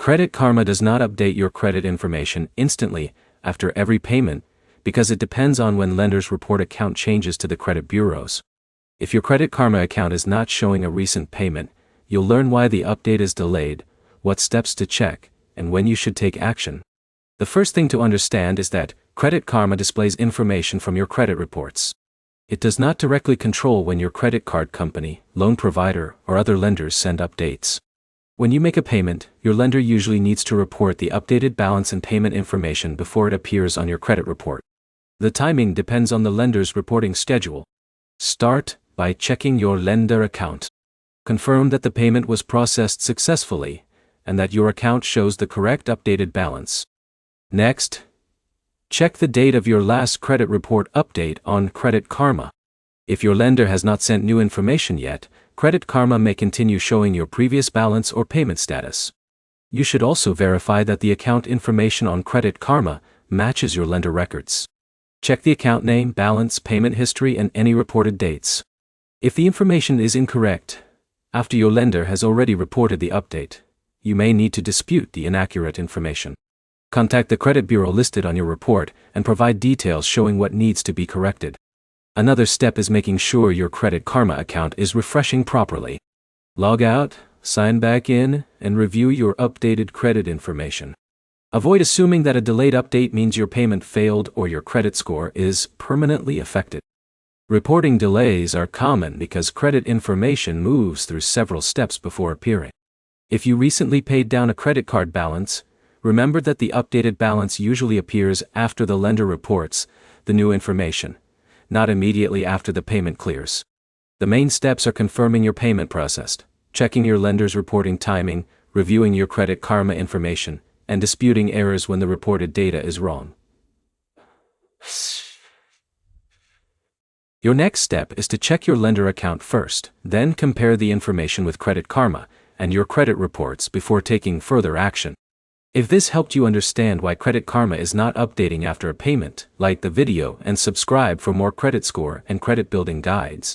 Credit Karma does not update your credit information instantly after every payment because it depends on when lenders report account changes to the credit bureaus. If your Credit Karma account is not showing a recent payment, you'll learn why the update is delayed, what steps to check, and when you should take action. The first thing to understand is that Credit Karma displays information from your credit reports. It does not directly control when your credit card company, loan provider, or other lenders send updates. When you make a payment, your lender usually needs to report the updated balance and payment information before it appears on your credit report. The timing depends on the lender's reporting schedule. Start by checking your lender account. Confirm that the payment was processed successfully and that your account shows the correct updated balance. Next, check the date of your last credit report update on Credit Karma. If your lender has not sent new information yet, Credit Karma may continue showing your previous balance or payment status. You should also verify that the account information on Credit Karma matches your lender records. Check the account name, balance, payment history, and any reported dates. If the information is incorrect, after your lender has already reported the update, you may need to dispute the inaccurate information. Contact the credit bureau listed on your report and provide details showing what needs to be corrected. Another step is making sure your Credit Karma account is refreshing properly. Log out, sign back in, and review your updated credit information. Avoid assuming that a delayed update means your payment failed or your credit score is permanently affected. Reporting delays are common because credit information moves through several steps before appearing. If you recently paid down a credit card balance, remember that the updated balance usually appears after the lender reports the new information, not immediately after the payment clears. The main steps are confirming your payment processed, checking your lender's reporting timing, reviewing your Credit Karma information, and disputing errors when the reported data is wrong. Your next step is to check your lender account first, then compare the information with Credit Karma and your credit reports before taking further action. If this helped you understand why Credit Karma is not updating after a payment, like the video and subscribe for more credit score and credit building guides.